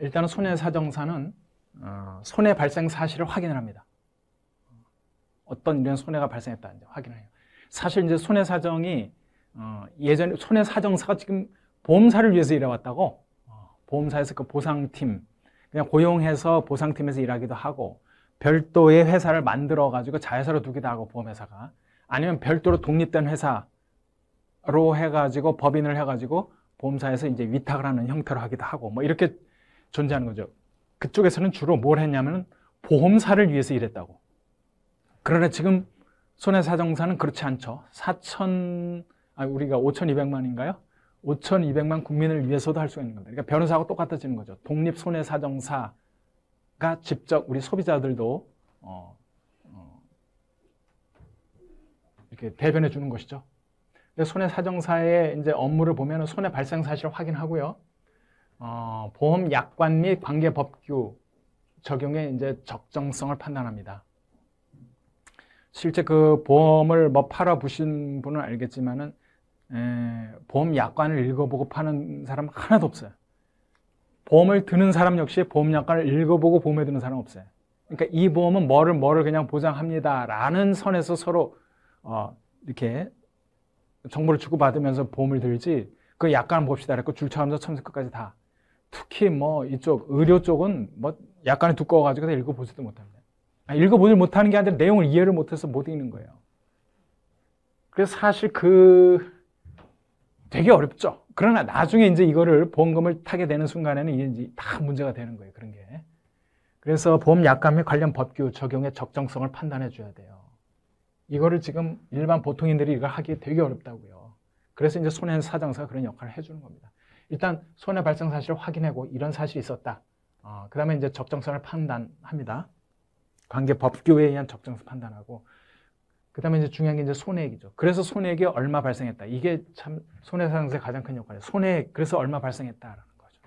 일단은 손해사정사는 손해 발생 사실을 확인을 합니다. 어떤 이런 손해가 발생했다는지 확인을 해요. 사실 이제 손해사정이 예전에 손해사정사가 지금 보험사를 위해서 일해왔다고, 보험사에서 그 보상팀 그냥 고용해서 보상팀에서 일하기도 하고, 별도의 회사를 만들어 가지고 자회사로 두기도 하고, 보험회사가 아니면 별도로 독립된 회사로 해가지고 법인을 해가지고 보험사에서 이제 위탁을 하는 형태로 하기도 하고, 뭐 이렇게 존재하는 거죠. 그쪽에서는 주로 뭘 했냐면 보험사를 위해서 일했다고. 그러나 지금 손해사정사는 그렇지 않죠. 우리가 5,200만인가요? 5,200만 국민을 위해서도 할 수가 있는 겁니다. 그러니까 변호사하고 똑같아지는 거죠. 독립손해사정사가 직접 우리 소비자들도 이렇게 대변해 주는 것이죠. 손해사정사의 이제 업무를 보면 손해 발생 사실을 확인하고요. 보험 약관 및 관계 법규 적용의 이제 적정성을 판단합니다. 실제 그 보험을 뭐 팔아 보신 분은 알겠지만은 보험 약관을 읽어보고 파는 사람 하나도 없어요. 보험을 드는 사람 역시 보험 약관을 읽어보고 보험에 드는 사람 없어요. 그러니까 이 보험은 뭐를 그냥 보장합니다라는 선에서 서로 이렇게 정보를 주고받으면서 보험을 들지, 그 약관 봅시다 그랬고 줄 처음부터 처음부터 끝까지 다. 특히 뭐 이쪽 의료 쪽은 뭐 약관이 두꺼워가지고 읽어보지도 못합니다. 읽어보지 못하는 게 아니라 내용을 이해를 못해서 못 읽는 거예요. 그래서 사실 되게 어렵죠. 그러나 나중에 이제 이거를 보험금을 타게 되는 순간에는 이제 다 문제가 되는 거예요. 그런 게. 그래서 보험 약관 및 관련 법규 적용의 적정성을 판단해 줘야 돼요. 이거를 지금 일반 보통인들이 이걸 하기 되게 어렵다고요. 그래서 이제 손해사정사가 그런 역할을 해주는 겁니다. 일단 손해 발생 사실을 확인하고 이런 사실이 있었다. 그 다음에 이제 적정성을 판단합니다. 관계 법규에 의한 적정성 판단하고, 그 다음에 이제 중요한 게 이제 손해액이죠. 그래서 손해액이 얼마 발생했다. 이게 참 손해사정사의 가장 큰 역할이에요. 손해액, 그래서 얼마 발생했다라는 거죠.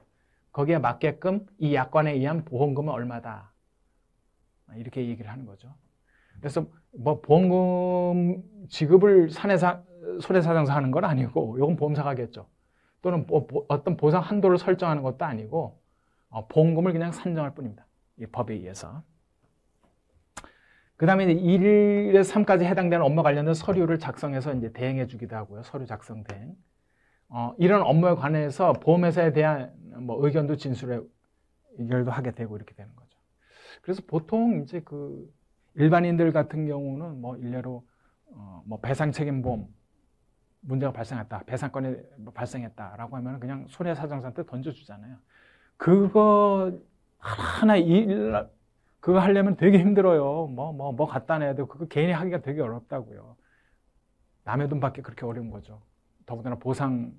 거기에 맞게끔 이 약관에 의한 보험금은 얼마다. 이렇게 얘기를 하는 거죠. 그래서 뭐 보험금 지급을 손해사정사 하는 건 아니고, 이건 보험사가 하겠죠. 또는 어떤 보상 한도를 설정하는 것도 아니고, 보험금을 그냥 산정할 뿐입니다. 이 법에 의해서. 그 다음에 1에서 3까지 해당되는 업무 관련된 서류를 작성해서 이제 대행해 주기도 하고요. 서류 작성 대행. 이런 업무에 관해서 보험회사에 대한 뭐 의견도 진술도 하게 되고 이렇게 되는 거죠. 그래서 보통 이제 그 일반인들 같은 경우는 뭐 일례로 뭐 배상책임보험 문제가 발생했다, 배상건이 발생했다라고 하면 그냥 손해사정사한테 던져주잖아요. 그거 하나 그거 하려면 되게 힘들어요. 뭐 갖다 내야 되고, 그거 개인이 하기가 되게 어렵다고요. 남의 돈 받기 그렇게 어려운 거죠. 더군다나 보상은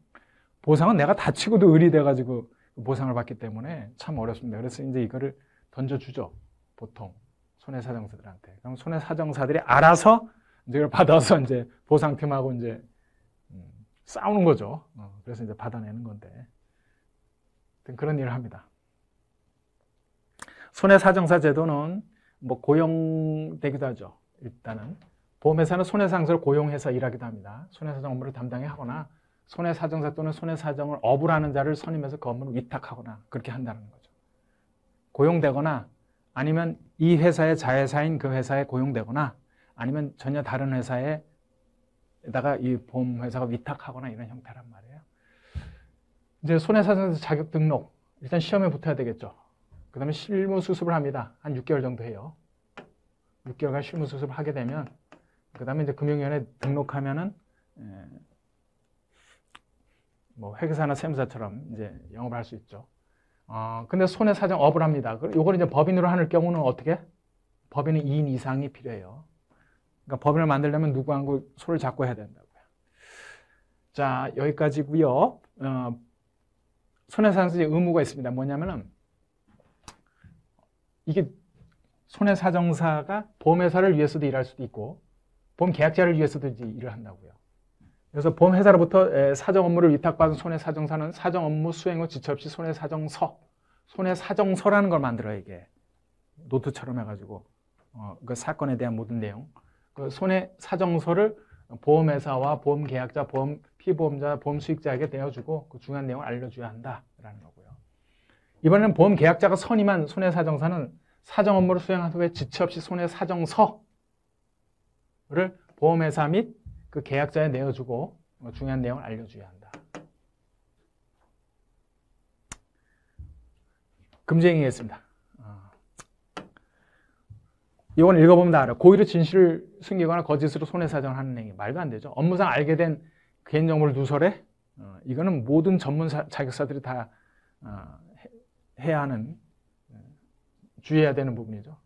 내가 다치고도 의리돼가지고 보상을 받기 때문에 참 어렵습니다. 그래서 이제 이거를 던져주죠. 보통 손해사정사들한테. 그럼 손해사정사들이 알아서 이제 이걸 받아서 이제 보상팀하고 이제 싸우는 거죠. 그래서 이제 받아내는 건데. 그런 일을 합니다. 손해사정사 제도는 뭐 고용되기도 하죠. 일단은 보험회사는 손해사정사를 고용해서 일하기도 합니다. 손해사정 업무를 담당해 하거나 손해사정사 또는 손해사정을 어부라는 자를 선임해서 그 업무를 위탁하거나 그렇게 한다는 거죠. 고용되거나 아니면 이 회사의 자회사인 그 회사에 고용되거나 아니면 전혀 다른 회사에다가 이 보험회사가 위탁하거나 이런 형태란 말이에요. 이제 손해사정사 자격 등록, 일단 시험에 붙어야 되겠죠. 그 다음에 실무 수습을 합니다. 한 6개월 정도 해요. 6개월간 실무 수습을 하게 되면, 그 다음에 이제 금융위원회에 등록하면은, 뭐 회계사나 세무사처럼 이제 영업을 할 수 있죠. 근데 손해사정 업을 합니다. 요걸 이제 법인으로 하는 경우는 어떻게? 법인은 2인 이상이 필요해요. 그러니까 법인을 만들려면 누구하고 손을 잡고 해야 된다고요. 자, 여기까지고요. 손해사정사 의무가 있습니다. 뭐냐면은, 이게 손해사정사가 보험회사를 위해서도 일할 수도 있고 보험계약자를 위해서도 이제 일을 한다고요. 그래서 보험회사로부터 사정 업무를 위탁받은 손해사정사는 사정 업무 수행 후 지체 없이 손해사정서라는 걸 만들어요. 이게 노트처럼 해가지고 그 사건에 대한 모든 내용, 그 손해사정서를 보험회사와 보험계약자, 피보험자, 보험수익자에게 내어주고 그 중요한 내용을 알려줘야 한다라는 거고요. 이번에는 보험 계약자가 선임한 손해사정사는 사정 업무를 수행한 후에 지체 없이 손해사정서를 보험회사 및 그 계약자에 내어주고 중요한 내용을 알려줘야 한다. 금지행위겠습니다. 이건 읽어보면 다 알아. 고의로 진실을 숨기거나 거짓으로 손해사정을 하는 행위. 말도 안 되죠. 업무상 알게 된 개인정보를 누설해? 이거는 모든 전문 자격사들이 다 해야 하는, 주의해야 되는 부분이죠.